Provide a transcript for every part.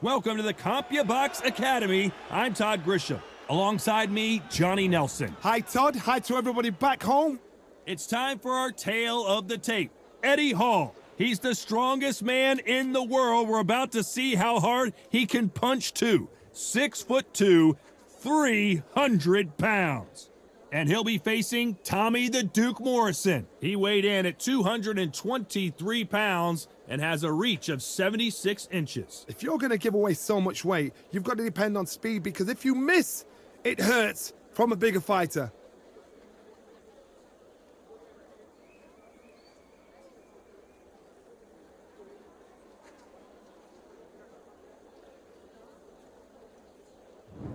Welcome to the CompuBox Academy. I'm Todd Grisham. Alongside me, Johnny Nelson. Hi, Todd. Hi to everybody back home. It's time for our tale of the tape. Eddie Hall. He's the strongest man in the world. We're about to see how hard he can punch too. 6'2", 300 pounds. And he'll be facing Tommy the Duke Morrison. He weighed in at 223 pounds and has a reach of 76 inches. If you're going to give away so much weight, you've got to depend on speed, because if you miss, it hurts from a bigger fighter.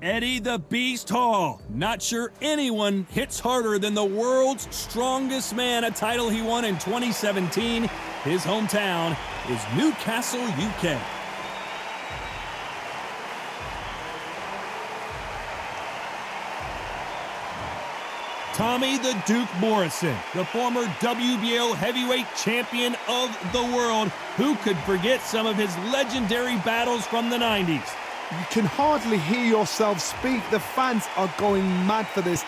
Eddie the Beast Hall. Not sure anyone hits harder than the world's strongest man, a title he won in 2017. His hometown is Newcastle, UK. Tommy the Duke Morrison, the former WBO heavyweight champion of the world. Who could forget some of his legendary battles from the 90s? You can hardly hear yourself speak. The fans are going mad for this.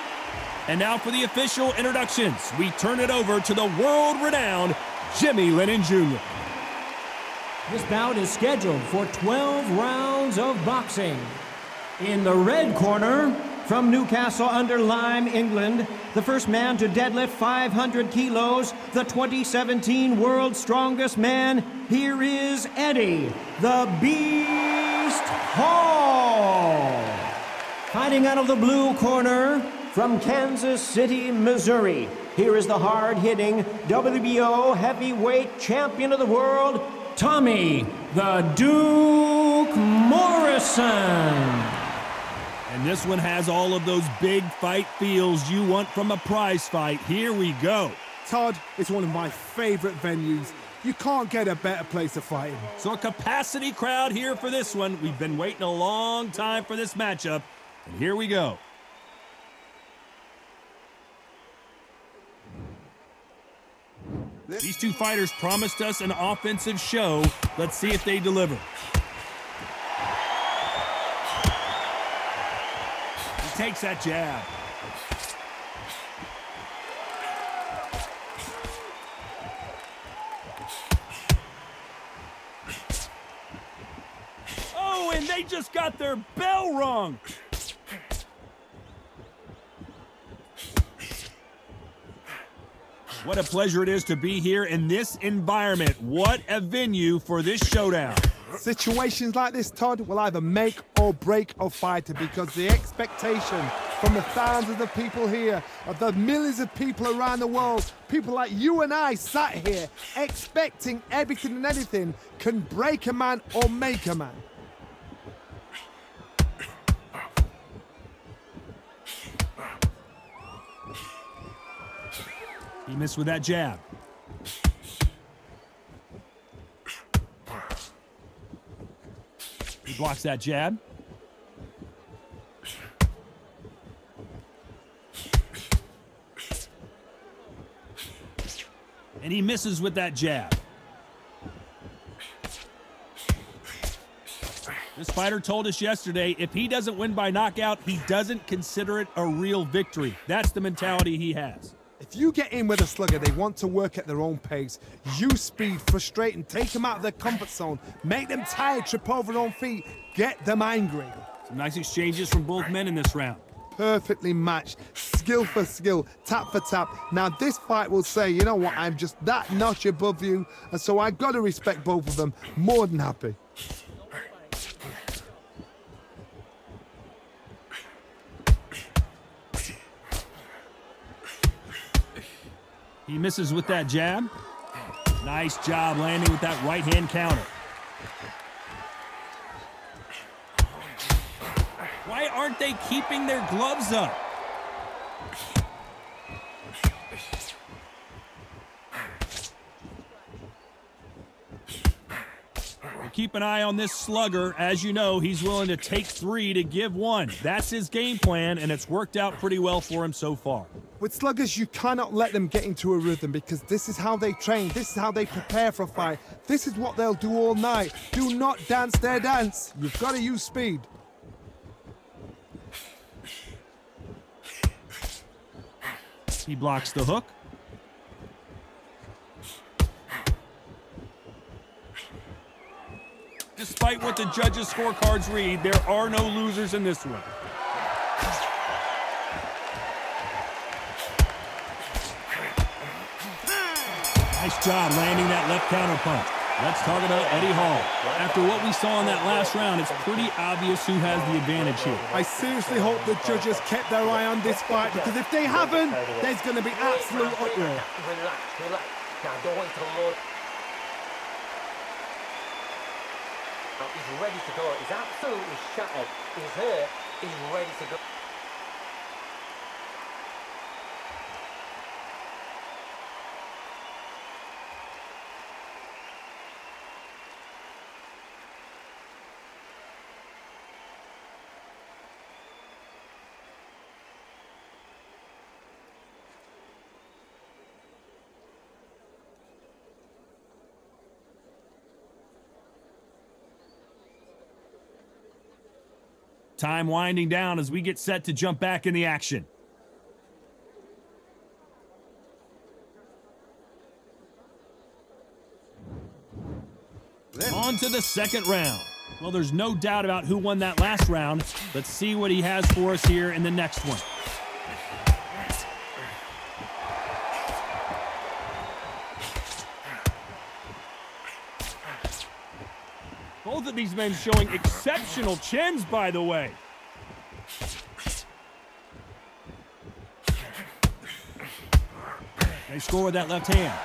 And now for the official introductions. We turn it over to the world-renowned Jimmy Lennon Jr. This bout is scheduled for 12 rounds of boxing. In the red corner, from Newcastle under Lyme, England, the first man to deadlift 500 kilos, the 2017 world's strongest man, here is Eddie, the Beast Hall. Fighting out of the blue corner, from Kansas City, Missouri, here is the hard-hitting WBO heavyweight champion of the world, Tommy the Duke Morrison. And this one has all of those big fight feels you want from a prize fight. Here we go. Todd, it's one of my favorite venues. You can't get a better place to fight in. So a capacity crowd here for this one. We've been waiting a long time for this matchup, and here we go. These two fighters promised us an offensive show. Let's see if they deliver. He takes that jab. Oh, and they just got their bell rung. What a pleasure it is to be here in this environment. What a venue for this showdown. Situations like this, Todd, will either make or break a fighter, because the expectation from the thousands of people here, of the millions of people around the world, people like you and I sat here expecting everything and anything, can break a man or make a man. He missed with that jab. He blocks that jab. And he misses with that jab. This fighter told us yesterday, if he doesn't win by knockout, he doesn't consider it a real victory. That's the mentality he has. If you get in with a slugger, they want to work at their own pace. Use speed, frustrate them, take them out of their comfort zone, make them tired, trip over their own feet, get them angry. Some nice exchanges from both men in this round. Perfectly matched, skill for skill, tap for tap. Now this fight will say, you know what, I'm just that notch above you, and so I've got to respect both of them. More than happy. He misses with that jab. Nice job landing with that right hand counter. Why aren't they keeping their gloves up? keep an eye on this slugger. As you know, he's willing to take 3 to give 1. That's his game plan, and it's worked out pretty well for him so far. With sluggers, you cannot let them get into a rhythm because this is how they train. This is how they prepare for a fight. This is what they'll do all night. Do not dance their dance. You've got to use speed. He blocks the hook. Despite what the judges' scorecards read, there are no losers in this one. Nice job landing that left counter punch. Let's talk about Eddie Hall. After what we saw in that last round, it's pretty obvious who has the advantage here. I seriously hope the judges kept their eye on this fight because if they haven't, there's going to be absolute uproar. Relax. Now, don't want to load. He's ready to go. He's absolutely shattered. He's hurt. He's ready to go. Time winding down as we get set to jump back in the action. On to the second round. Well, there's no doubt about who won that last round. Let's see what he has for us here in the next one. Both of these men showing exceptional chins, by the way. They score with that left hand.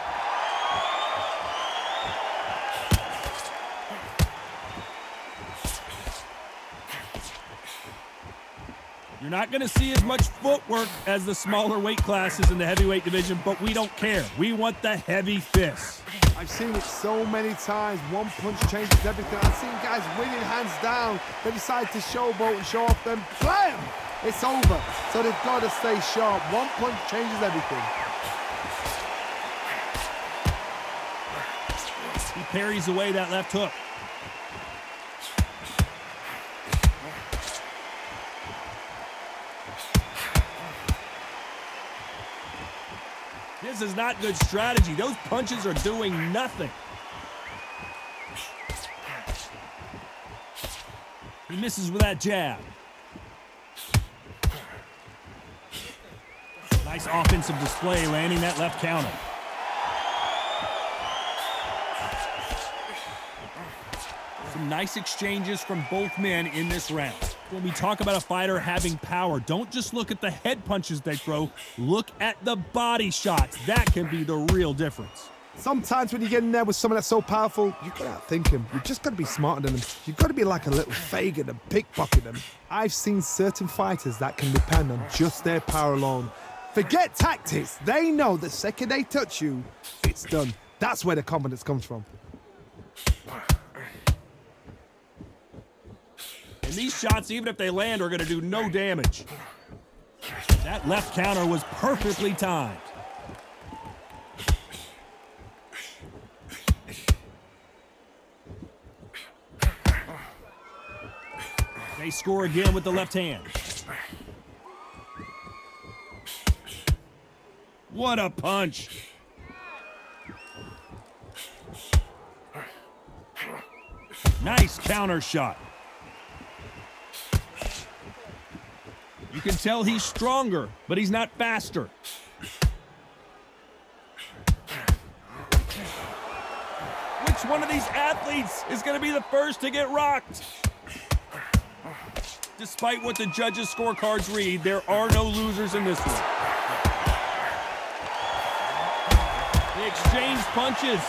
You're not going to see as much footwork as the smaller weight classes in the heavyweight division, but we don't care. We want the heavy fists. I've seen it so many times. One punch changes everything. I've seen guys winning hands down. They decide to showboat and show off them. Blam! It's over. So they've got to stay sharp. One punch changes everything. He parries away that left hook. This is not good strategy. Those punches are doing nothing. He misses with that jab. Nice offensive display, landing that left counter. Some nice exchanges from both men in this round. When we talk about a fighter having power, don't just look at the head punches they throw. Look at the body shots. That can be the real difference. Sometimes when you get in there with someone that's so powerful, you've got to outthink him. You've just got to be smarter than him. You've got to be like a little Fagin and pickpocket him. I've seen certain fighters that can depend on just their power alone. Forget tactics. They know the second they touch you, it's done. That's where the confidence comes from. And these shots, even if they land, are going to do no damage. That left counter was perfectly timed. They score again with the left hand. What a punch. Nice counter shot. You can tell he's stronger, but he's not faster. Which one of these athletes is going to be the first to get rocked? Despite what the judges' scorecards read, there are no losers in this one. They exchange punches.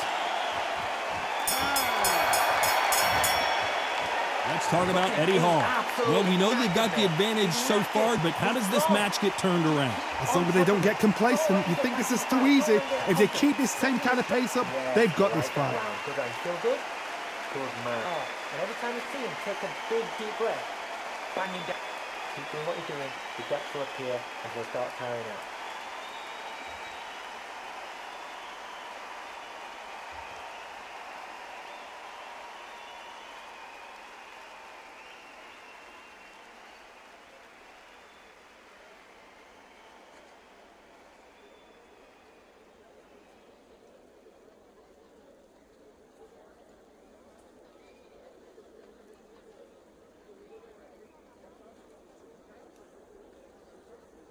Let's talk about Eddie Hall. Well, we know they've got the advantage so far, but how does this match get turned around? As long as they don't get complacent, you think this is too easy. If they keep this same kind of pace up, they've got this fight. Still good. Good man. Oh, and every time you see him take a big deep breath, bang him down. Keep doing what you're doing. The gaps will appear and he'll start tiring out.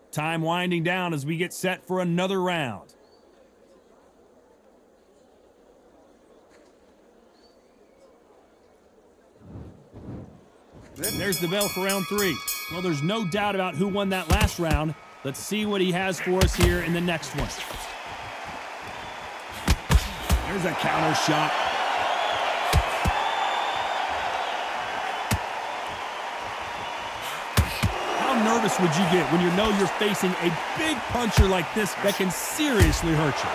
Time winding down as we get set for another round. There's the bell for round 3. Well, there's no doubt about who won that last round. Let's see what he has for us here in the next one. There's a counter shot. How nervous would you get when you know you're facing a big puncher like this that can seriously hurt you?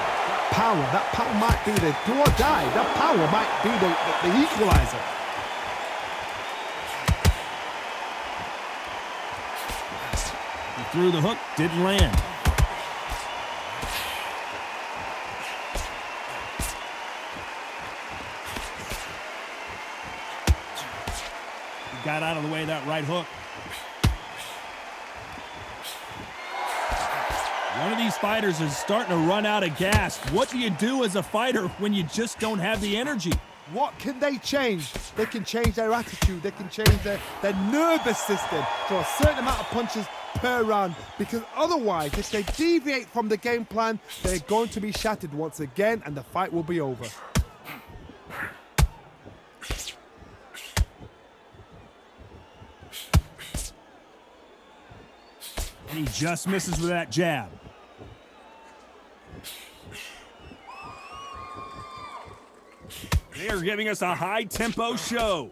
That power might be the do or die. That power might be the equalizer. He threw the hook, didn't land. He got out of the way of that right hook. One of these fighters is starting to run out of gas. What do you do as a fighter when you just don't have the energy? What can they change? They can change their attitude. They can change their nervous system to a certain amount of punches per round. Because otherwise, if they deviate from the game plan, they're going to be shattered once again and the fight will be over. And he just misses with that jab. They are giving us a high-tempo show.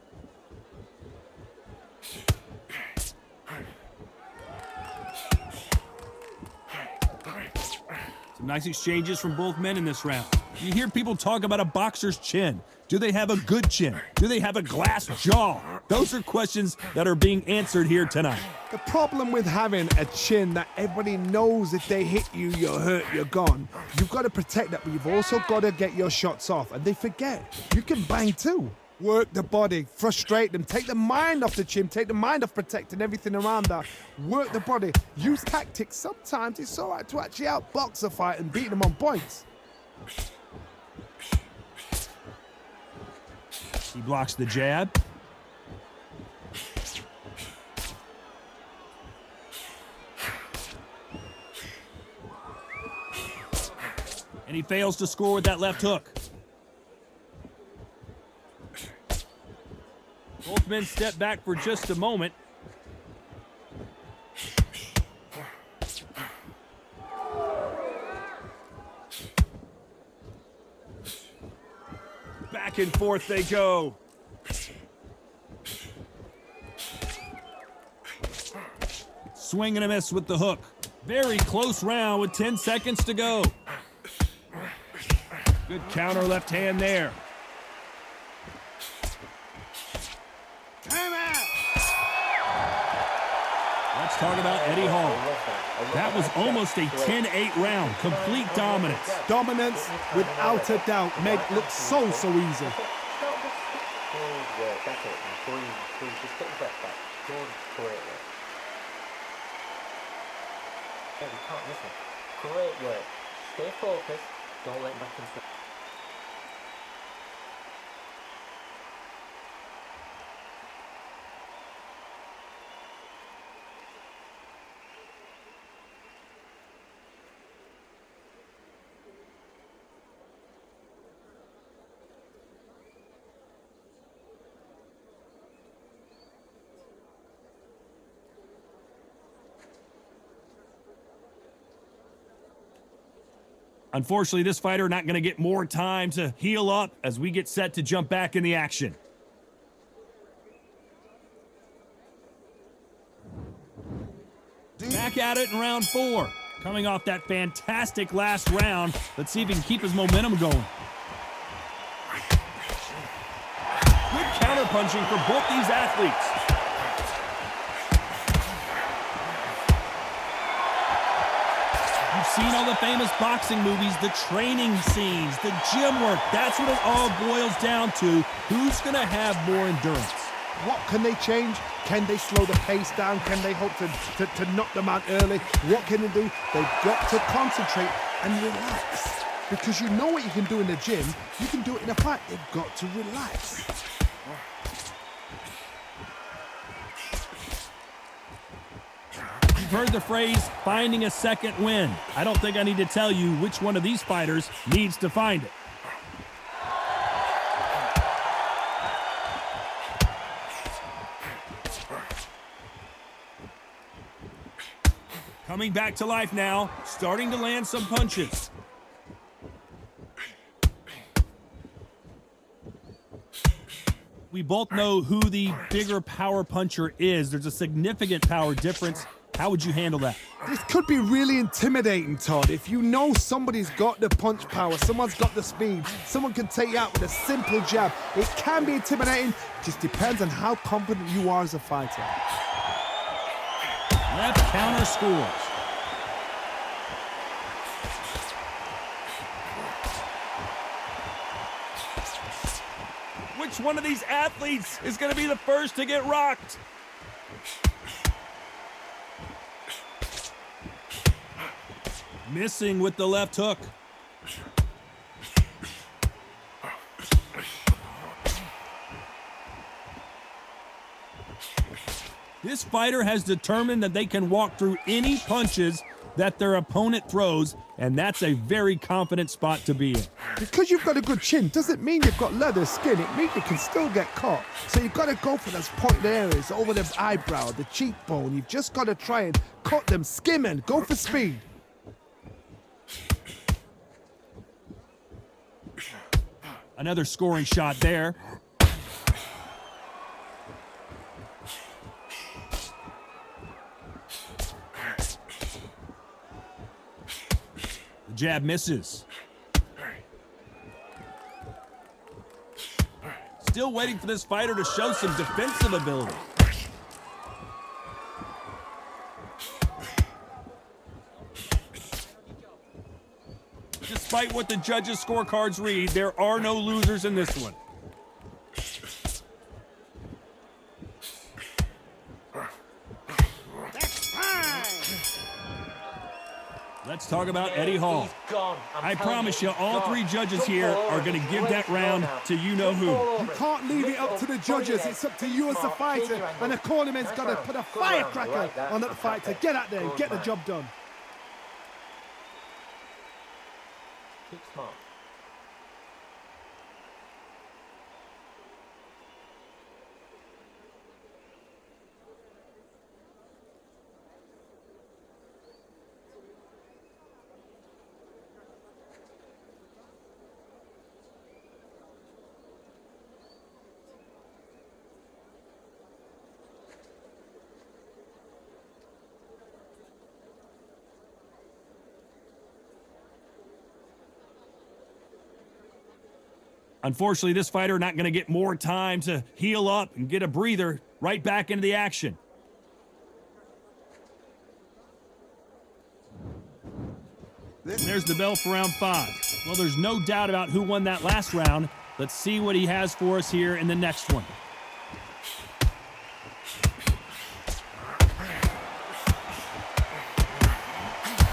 Some nice exchanges from both men in this round. You hear people talk about a boxer's chin. Do they have a good chin? Do they have a glass jaw? Those are questions that are being answered here tonight. The problem with having a chin that everybody knows if they hit you, you're hurt, you're gone. You've got to protect that, but you've also got to get your shots off. And they forget, you can bang too. Work the body, frustrate them, take the mind off the chin, take the mind off protecting everything around that. Work the body, use tactics. Sometimes it's all right to actually outbox a fight and beat them on points. He blocks the jab. And he fails to score with that left hook. Both men step back for just a moment. Back and forth they go. Swing and a miss with the hook. Very close round with 10 seconds to go. Good counter left hand there. Let's talk about Eddie Hall. That was almost a 10-8 round. Complete dominance. Dominance, without a doubt, made look so easy. Good work, that's it. Breathe. Just get your breath back. Great work. Yeah, we can't miss him. Great work. Stay focused. Don't let him back into. Unfortunately, this fighter not going to get more time to heal up as we get set to jump back in the action. Back at it in round 4. Coming off that fantastic last round, let's see if he can keep his momentum going. punching for both these athletes. You've seen all the famous boxing movies, the training scenes, the gym work. That's what it all boils down to. Who's going to have more endurance? What can they change? Can they slow the pace down? Can they hope to knock them out early? What can they do? They've got to concentrate and relax. Because you know what you can do in the gym, you can do it in a fight. They've got to relax. You've heard the phrase, finding a second wind. I don't think I need to tell you which one of these fighters needs to find it. Coming back to life now, starting to land some punches. We both know who the bigger power puncher is. There's a significant power difference. How would you handle that? This could be really intimidating, Todd. If you know somebody's got the punch power, someone's got the speed, someone can take you out with a simple jab. It can be intimidating. Just depends on how confident you are as a fighter. Left counter scores. Which one of these athletes is going to be the first to get rocked? Missing with the left hook. This fighter has determined that they can walk through any punches that their opponent throws, and that's a very confident spot to be in. Because you've got a good chin doesn't mean you've got leather skin. It means you can still get caught. So you've got to go for those pointed areas, over the eyebrow, the cheekbone. You've just got to try and cut them, skim and go for speed. Another scoring shot there. The jab misses. Still waiting for this fighter to show some defensive ability. Despite what the judges' scorecards read, there are no losers in this one. Let's talk about Eddie Hall. I promise you, all three judges here are going to give that round to you-know-who. You can't leave it up to the judges. It's up to you as the fighter. And the cornerman's got to put a firecracker on that fighter. Get out there and get the job done. Keep smart. Unfortunately, this fighter not going to get more time to heal up and get a breather. Right back into the action. There's the bell for round 5. Well, there's no doubt about who won that last round. Let's see what he has for us here in the next one.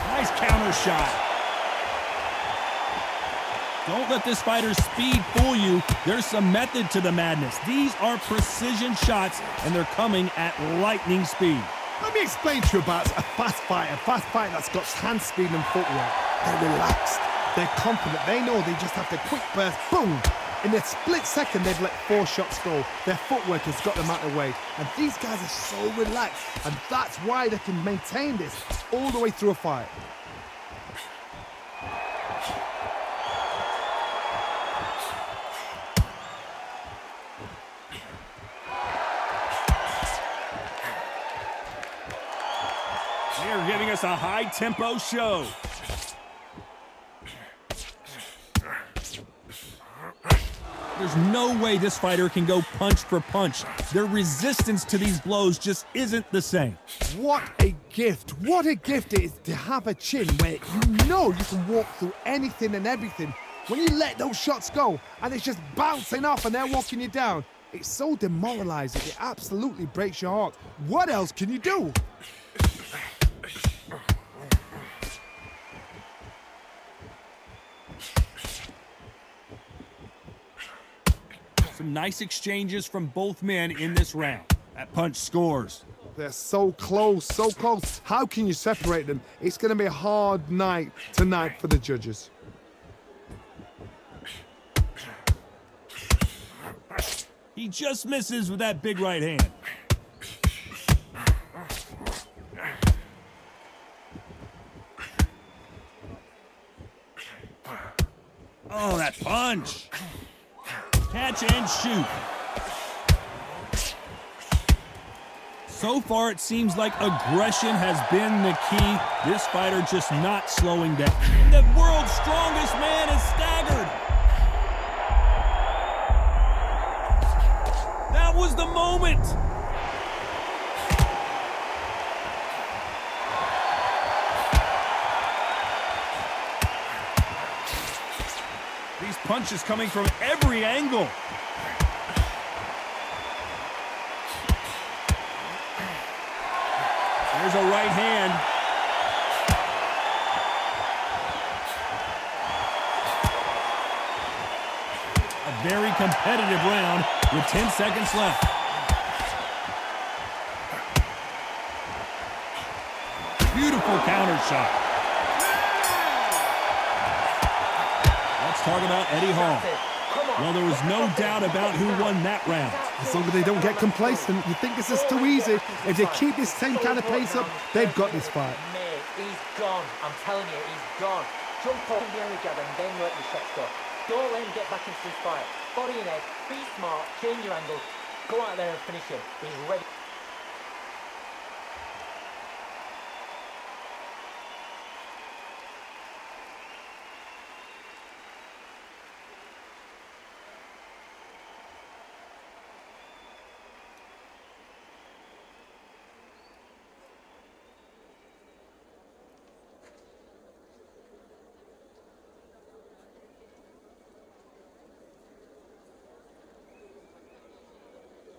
Nice counter shot. Don't let this fighter's speed fool you. There's some method to the madness. These are precision shots, and they're coming at lightning speed. Let me explain to you about a fast fighter that's got hand speed and footwork. They're relaxed, they're confident, they know they just have to quick burst, boom! In a split second, they've let 4 shots go. Their footwork has got them out of the way. And these guys are so relaxed, and that's why they can maintain this all the way through a fight. They're giving us a high-tempo show. There's no way this fighter can go punch for punch. Their resistance to these blows just isn't the same. What a gift. What a gift it is to have a chin where you know you can walk through anything and everything. When you let those shots go and it's just bouncing off and they're walking you down, it's so demoralizing. It absolutely breaks your heart. What else can you do? Some nice exchanges from both men in this round. That punch scores. They're so close, so close. How can you separate them? It's going to be a hard night tonight for the judges. He just misses with that big right hand. Oh, that punch. Catch and shoot. So far, it seems like aggression has been the key. This fighter just not slowing down. The world's strongest man is staggered. That was the moment. These punches coming from every angle. There's a right hand. A very competitive round with 10 seconds left. Beautiful counter shot. Let's talk about Eddie Hall. Well, there was no doubt about who won that round. As long as they don't get complacent, you think this is too easy. If they keep this same kind of pace up, they've got this fight. Mate, he's gone. I'm telling you, he's gone. Jump up in the area jab and then work your shots up. Don't let him get back into this fight. Body and head, be smart, change your angle, go out there and finish him. He's ready.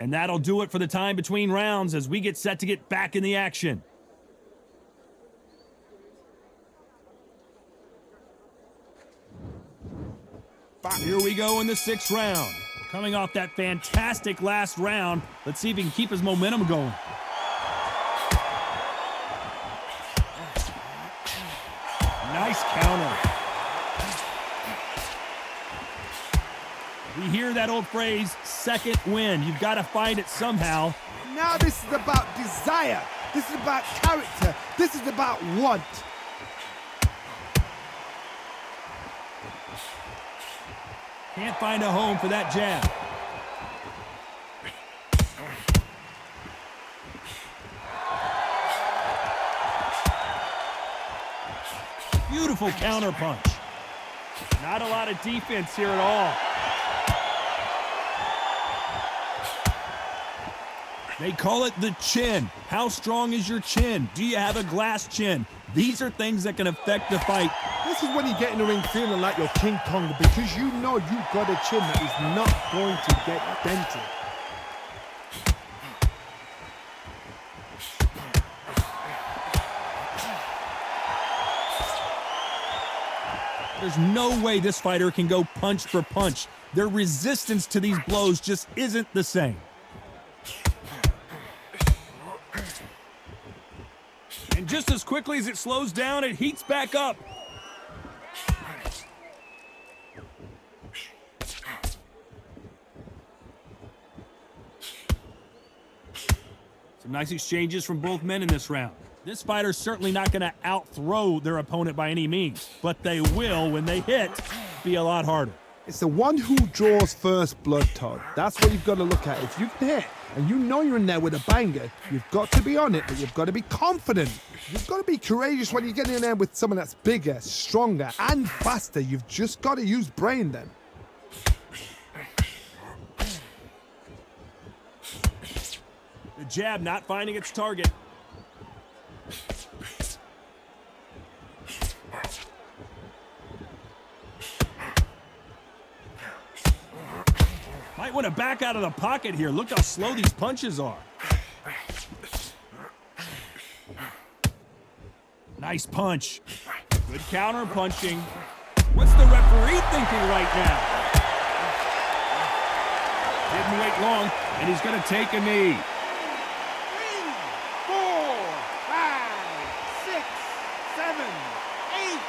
And that'll do it for the time between rounds as we get set to get back in the action. Here we go in the 6th round. Coming off that fantastic last round, let's see if he can keep his momentum going. Nice counter. We hear that old phrase, second win. You've got to find it somehow. Now this is about desire. This is about character. This is about want. Can't find a home for that jab. Beautiful counter punch. Not a lot of defense here at all. They call it the chin. How strong is your chin? Do you have a glass chin? These are things that can affect the fight. This is when you get in the ring feeling like you're King Kong because you know you've got a chin that is not going to get dented. There's no way this fighter can go punch for punch. Their resistance to these blows just isn't the same. And just as quickly as it slows down, it heats back up. Some nice exchanges from both men in this round. This fighter's certainly not going to out-throw their opponent by any means, but they will, when they hit, be a lot harder. It's the one who draws first blood, Todd. That's what you've got to look at. If you can hit and you know you're in there with a banger, you've got to be on it, but you've got to be confident. You've got to be courageous when you get in there with someone that's bigger, stronger, and faster. You've just got to use brain then. The jab not finding its target. Might want to back out of the pocket here. Look how slow these punches are. Nice punch. Good counter punching. What's the referee thinking right now? Didn't wait long, and he's going to take a knee. 3, 4, 5, 6, 7, 8.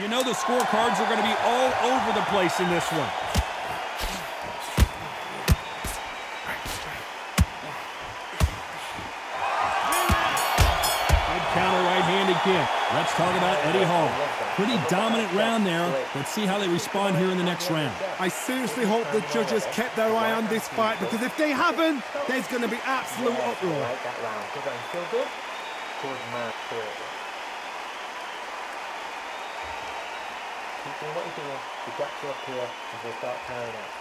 You know the scorecards are going to be all over the place in this one. Good counter right-handed kick. Let's talk about Eddie Hall. Pretty dominant round there. Let's see how they respond here in the next round. I seriously hope the judges kept their eye on this fight, because if they haven't, there's going to be absolute uproar. Right, that round. Good round. Feel good? Good man. Keep doing what you're doing. The gaps are up here, and we'll start carrying out.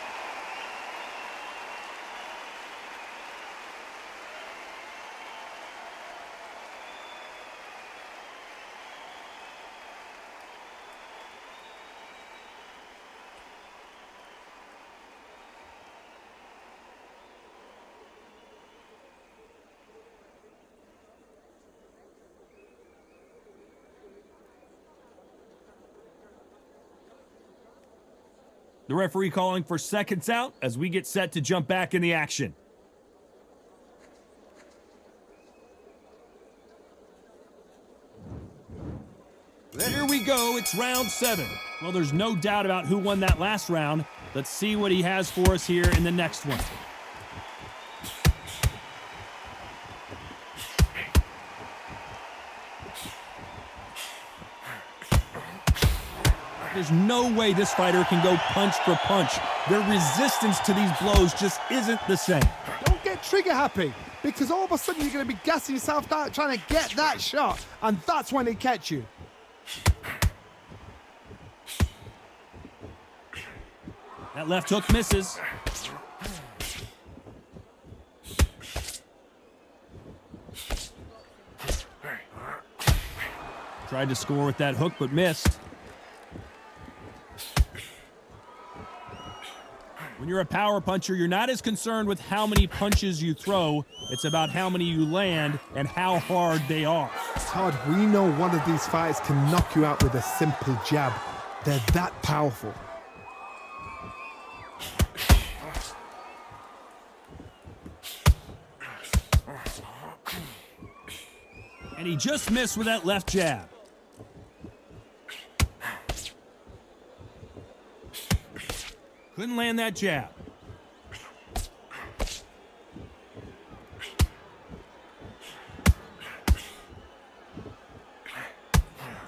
The referee calling for seconds out as we get set to jump back in the action. Here we go, it's round 7. Well, there's no doubt about who won that last round. Let's see what he has for us here in the next one. There's no way this fighter can go punch for punch. Their resistance to these blows just isn't the same. Don't get trigger happy, because all of a sudden you're going to be gassing yourself out trying to get that shot, and that's when they catch you. That left hook misses. Tried to score with that hook, but missed. When you're a power puncher, you're not as concerned with how many punches you throw. It's about how many you land and how hard they are. Todd, we know one of these fights can knock you out with a simple jab. They're that powerful. And he just missed with that left jab. Couldn't land that jab.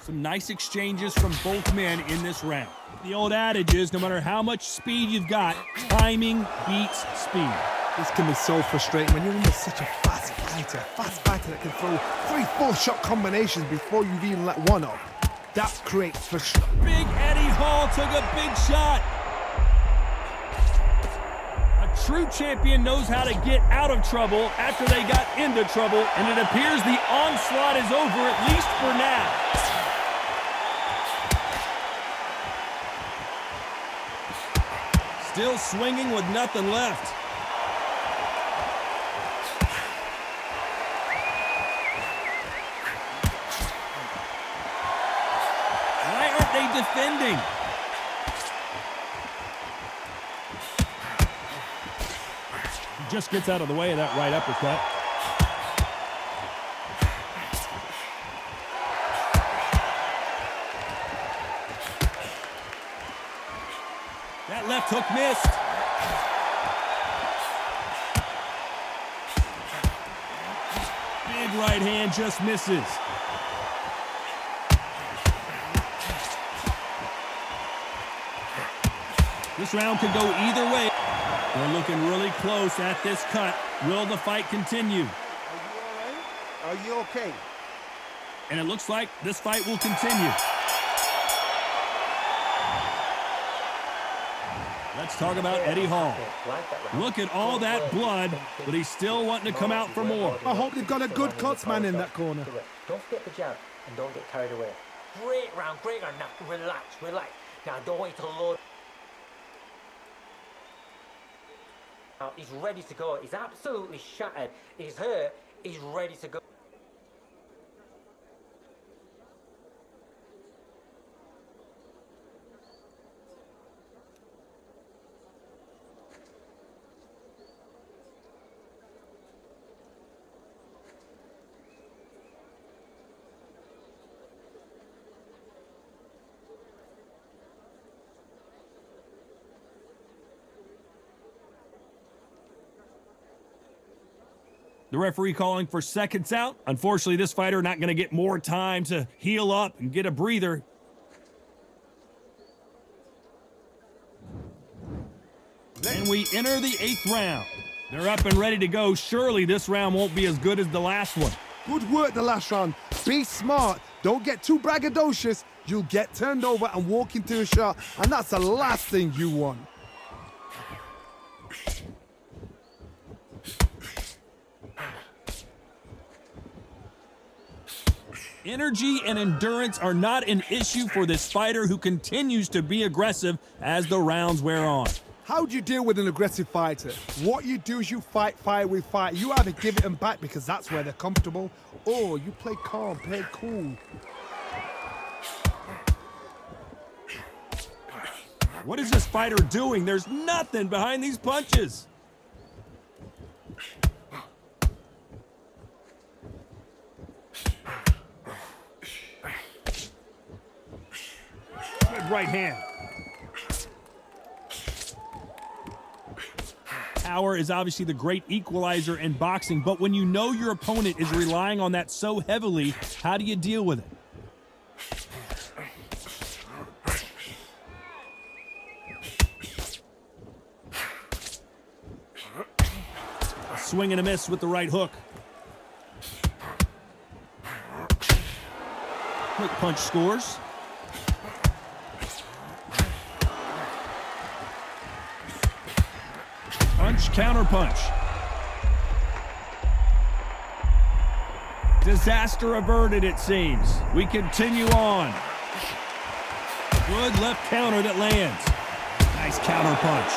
Some nice exchanges from both men in this round. The old adage is, no matter how much speed you've got, timing beats speed. This can be so frustrating when you're in such a fast fighter that can throw 3-4 shot combinations before you've even let one off. That creates frustration. Big Eddie Hall took a big shot. A true champion knows how to get out of trouble after they got into trouble, and it appears the onslaught is over, at least for now. Still swinging with nothing left. Why aren't they defending? He just gets out of the way of that right uppercut. That left hook missed. Big right hand just misses. This round could go either way. They're looking really close at this cut. Will the fight continue? Are you all right? Are you okay? And it looks like this fight will continue. Let's talk about Eddie Hall. Like that round. Look at all that blood, but he's still wanting to come out for more. I hope they've got a good cuts man in that corner. Don't forget the jab and don't get carried away. Great round, great round. Now relax, relax. Now don't wait to load. Now he's ready to go. He's absolutely shattered. He's hurt. He's ready to go. The referee calling for seconds out. Unfortunately, this fighter not going to get more time to heal up and get a breather. And we enter the 8th round. They're up and ready to go. Surely this round won't be as good as the last one. Good work the last round. Be smart. Don't get too braggadocious. You'll get turned over and walk into a shot, and that's the last thing you want. Energy and endurance are not an issue for this fighter who continues to be aggressive as the rounds wear on. How do you deal with an aggressive fighter? What you do is you fight fire with fire. You either give it them back because that's where they're comfortable, or you play calm, play cool. What is this fighter doing? There's nothing behind these punches. Good right hand. Power is obviously the great equalizer in boxing, but when you know your opponent is relying on that so heavily, how do you deal with it? A swing and a miss with the right hook. Quick punch scores. Punch, counter punch. Disaster averted, it seems. We continue on. Good left counter that lands. Nice counter punch.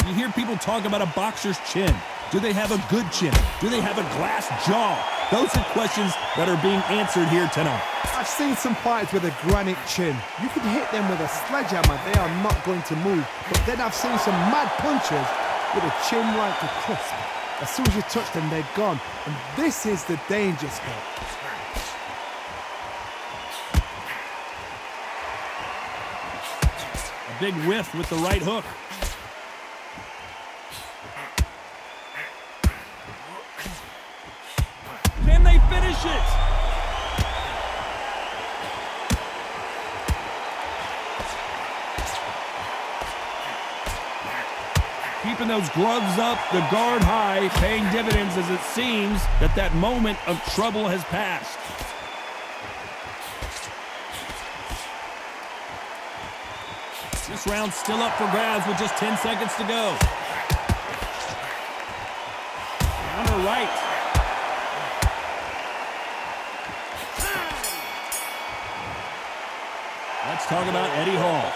You hear people talk about a boxer's chin. Do they have a good chin? Do they have a glass jaw? Those are questions that are being answered here tonight. I've seen some fighters with a granite chin. You could hit them with a sledgehammer, they are not going to move. But then I've seen some mad punchers with a chin like a crisp. As soon as you touch them, they're gone. And this is the danger spot. A big whiff with the right hook. Can they finish it? Keeping those gloves up, the guard high, paying dividends as it seems that moment of trouble has passed. This round's still up for grabs with just 10 seconds to go. Counter right. Let's talk about Eddie Hall.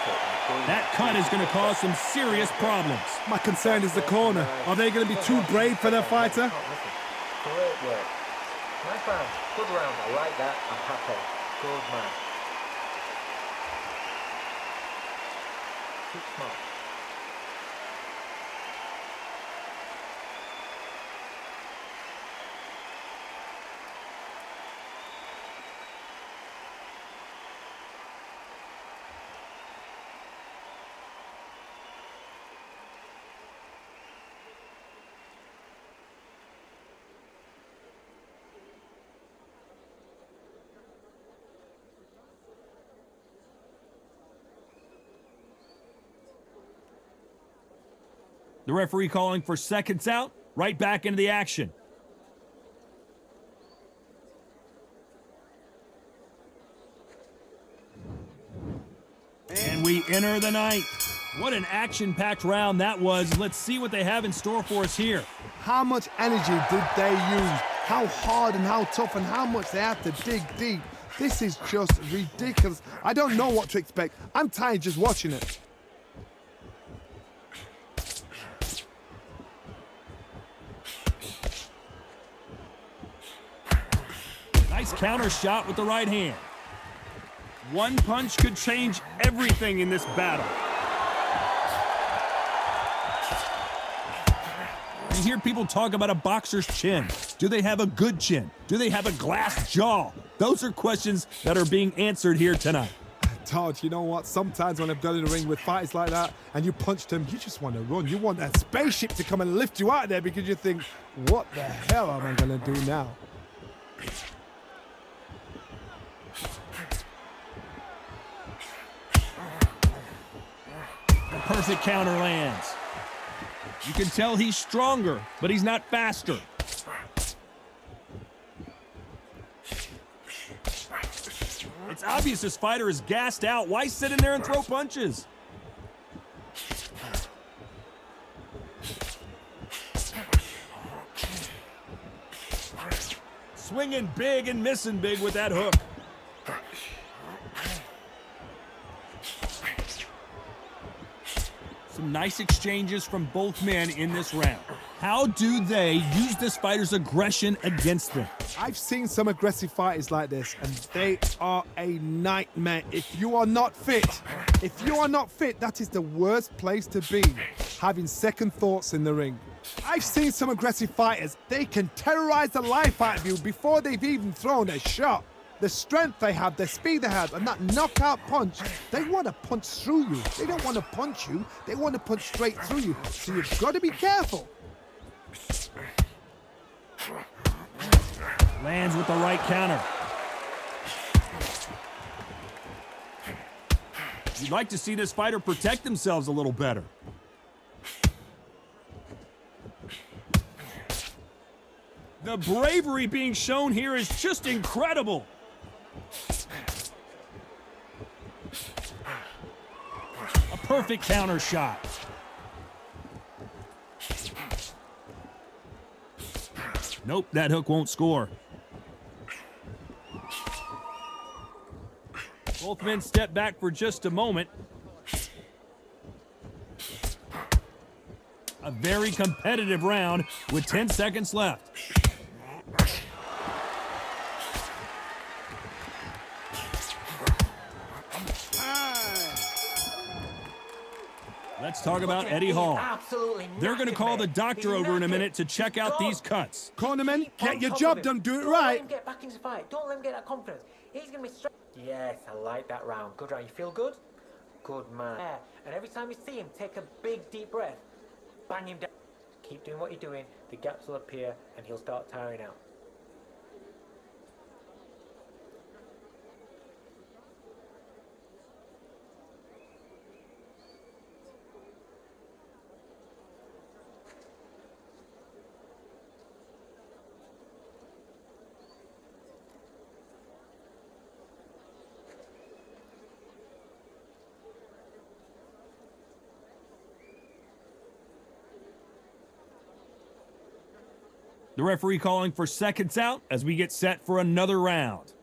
That cut is going to cause some serious problems. My concern is the corner. Are they going to be too brave for their fighter? Great work. Nice round. Good round. I like that. I'm happy. Good man. Keep smart. The referee calling for seconds out, right back into the action. we enter the ninth. What an action-packed round that was. Let's see what they have in store for us here. How much energy did they use? How hard and how tough and how much they had to dig deep. This is just ridiculous. I don't know what to expect. I'm tired just watching it. Nice counter shot with the right hand. One punch could change everything in this battle. You hear people talk about a boxer's chin. Do they have a good chin? Do they have a glass jaw? Those are questions that are being answered here tonight. Todd, you know what? Sometimes when I've done in the ring with fighters like that and you punched them, you just want to run. You want that spaceship to come and lift you out of there because you think, what the hell am I going to do now? The perfect counter lands. You can tell he's stronger, but he's not faster. It's obvious this fighter is gassed out. Why sit in there and throw punches? Swinging big and missing big with that hook. Some nice exchanges from both men in this round. How do they use this fighter's aggression against them? I've seen some aggressive fighters like this, and they are a nightmare. If you are not fit, that is the worst place to be, having second thoughts in the ring. I've seen some aggressive fighters. They can terrorize the life out of you before they've even thrown a shot. The strength they have, the speed they have, and that knockout punch, they want to punch through you. They don't want to punch you, they want to punch straight through you. So you've got to be careful. Lands with the right counter. You'd like to see this fighter protect themselves a little better. The bravery being shown here is just incredible. A perfect counter shot. Nope, that hook won't score. Both men step back for just a moment. A very competitive round with 10 seconds left. Let's talk about Eddie Hall. They're going to call the doctor over in a minute to check out these cuts. Cornermen, get your job done, do it right. Don't let him get back into the fight. Don't let him get that confidence. He's going to be straight. Yes, I like that round. Good round. You feel good? Good man. Yeah. And every time you see him, take a big, deep breath. Bang him down. Keep doing what you're doing. The gaps will appear and he'll start tiring out. The referee calling for seconds out as we get set for another round.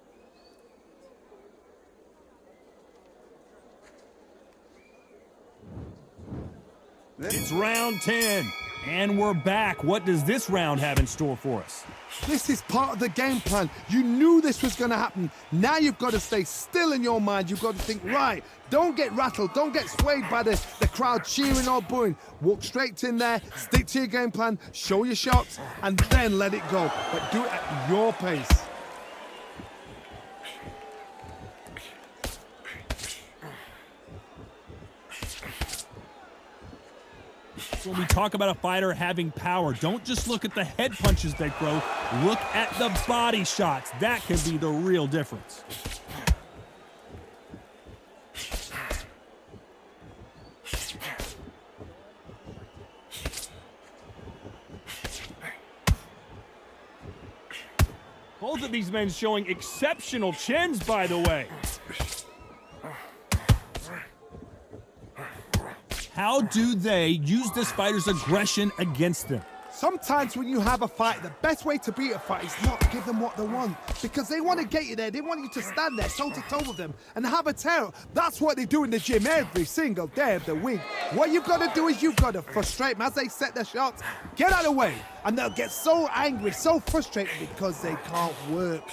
It's round 10, and we're back. What does this round have in store for us? This is part of the game plan. You knew this was going to happen. Now you've got to stay still in your mind. You've got to think, right, don't get rattled. Don't get swayed by the crowd cheering or booing. Walk straight in there, stick to your game plan, show your shots, and then let it go. But do it at your pace. When we talk about a fighter having power, don't just look at the head punches they throw. Look at the body shots. That can be the real difference. Both of these men showing exceptional chins, by the way. How do they use this fighter's aggression against them? Sometimes when you have a fight, the best way to beat a fight is not give them what they want. Because they want to get you there. They want you to stand there toe-to-toe with them and have a tear. That's what they do in the gym every single day of the week. What you've got to do is you've got to frustrate them as they set their shots. Get out of the way. And they'll get so angry, so frustrated because they can't work.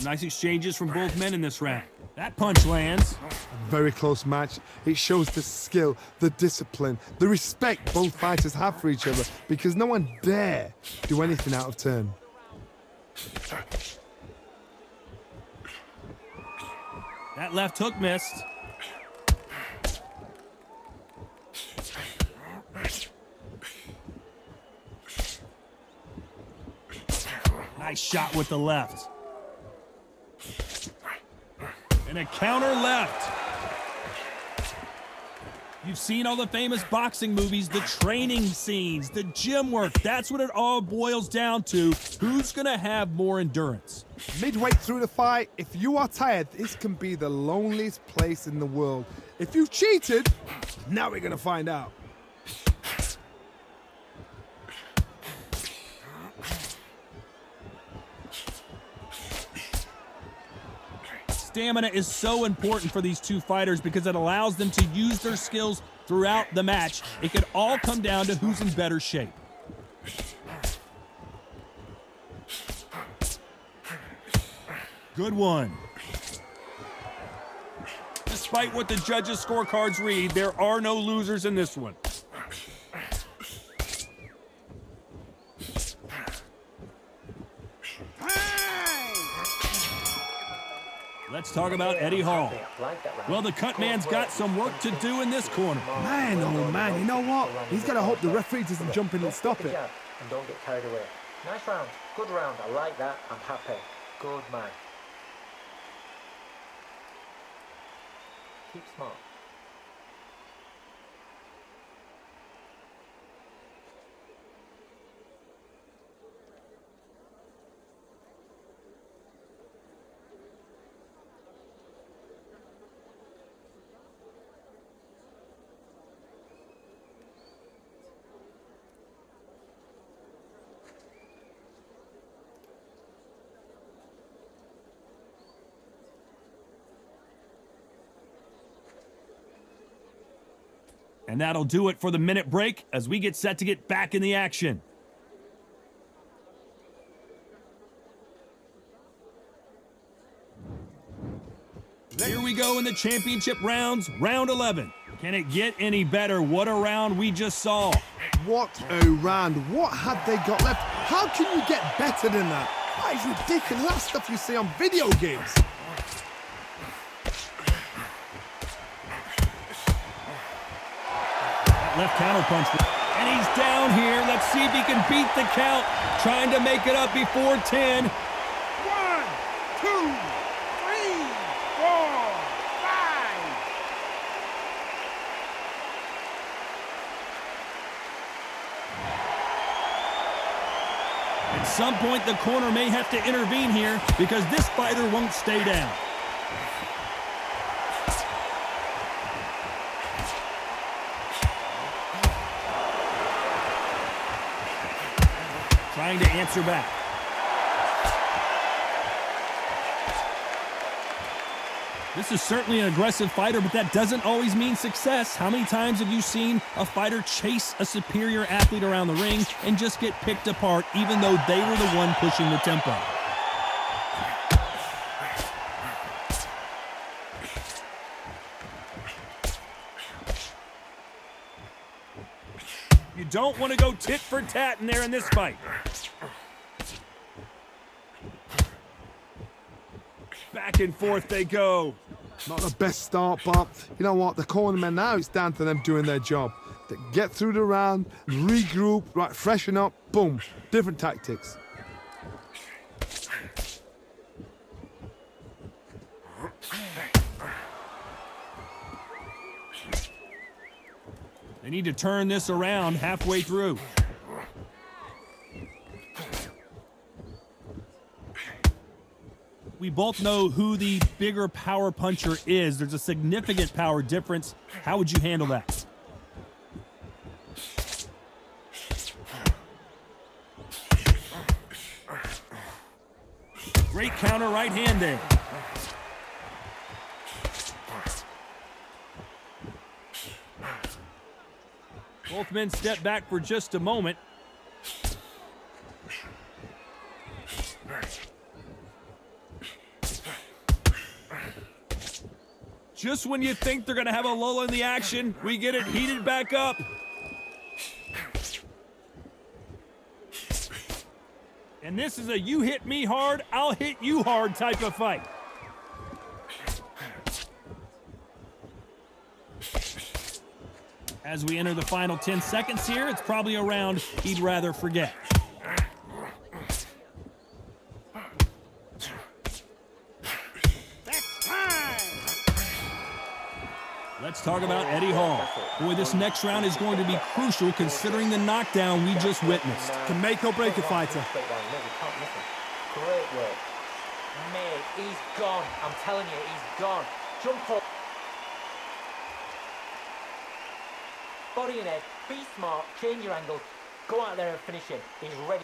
Nice exchanges from both men in this round. That punch lands. A very close match. It shows the skill, the discipline, the respect both fighters have for each other because no one dare do anything out of turn. That left hook missed. Nice shot with the left. And a counter left. You've seen all the famous boxing movies, the training scenes, the gym work. That's what it all boils down to. Who's going to have more endurance? Midway through the fight, if you are tired, this can be the loneliest place in the world. If you cheated, now we're going to find out. Stamina is so important for these two fighters because it allows them to use their skills throughout the match. It could all come down to who's in better shape. Good one. Despite what the judges' scorecards read, there are no losers in this one. Let's talk about Eddie Hall. Well, the cut man's got some work to do in this corner. Man, oh man, you know what? He's got to hope the referee doesn't jump in and stop it. And don't get carried away. Nice round. Good round. I like that. I'm happy. Good man. Keep smart. And that'll do it for the minute break as we get set to get back in the action. Here we go in the championship rounds, round 11. Can it get any better? What a round we just saw. What a round. What have they got left? How can you get better than that? That is ridiculous. That's stuff you see on video games. Left counter punch. And he's down here. Let's see if he can beat the count. Trying to make it up before 10. 1, 2, 3, 4, 5. At some point, the corner may have to intervene here because this fighter won't stay down. Trying to answer back. This is certainly an aggressive fighter, but that doesn't always mean success. How many times have you seen a fighter chase a superior athlete around the ring and just get picked apart, even though they were the one pushing the tempo? You don't want to go tit for tat in there in this fight. Back and forth they go. Not the best start, but you know what? The cornermen now, it's down to them doing their job. To get through the round, regroup, right, freshen up, boom. Different tactics. They need to turn this around halfway through. We both know who the bigger power puncher is. There's a significant power difference. How would you handle that? Great counter right hand there. Both men step back for just a moment. Just when you think they're going to have a lull in the action, we get it heated back up. And this is a you hit me hard, I'll hit you hard type of fight. As we enter the final 10 seconds here, it's probably a round he'd rather forget. Let's talk about Eddie Hall. Boy, this next round is going to be crucial considering the knockdown we just witnessed. Can make or break a fighter. Great work. Mate, he's gone. I'm telling you, he's gone. Jump up. Body and head. Be smart. Change your angle. Go out there and finish him. He's ready.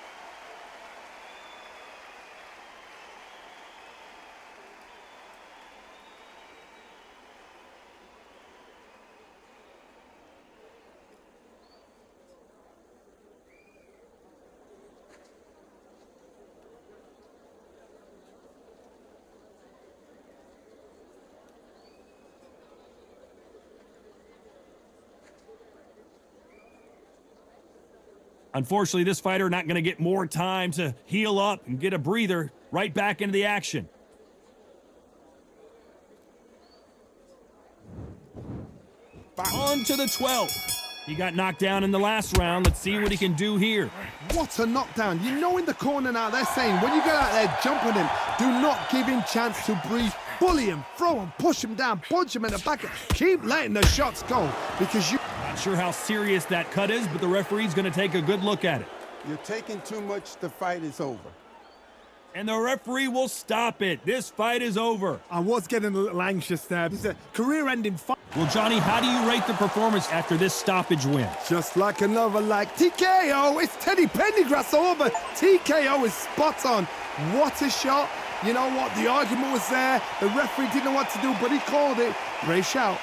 Unfortunately, this fighter not going to get more time to heal up and get a breather. Right back into the action. On to the 12th. He got knocked down in the last round. Let's see what he can do here. What a knockdown. You know in the corner now they're saying when you get out there jumping him, do not give him chance to breathe. Bully him, throw him, push him down, punch him in the back. Keep letting the shots go because you... Not sure how serious that cut is, but the referee's going to take a good look at it. You're taking too much, the fight is over. And the referee will stop it. This fight is over. I was getting a little anxious there. It's a career-ending fight. Well, Johnny, how do you rate the performance after this stoppage win? Just like another like TKO. It's Teddy Pendergrass over. TKO is spot on. What a shot. You know what? The argument was there. The referee didn't know what to do, but he called it. Great shout.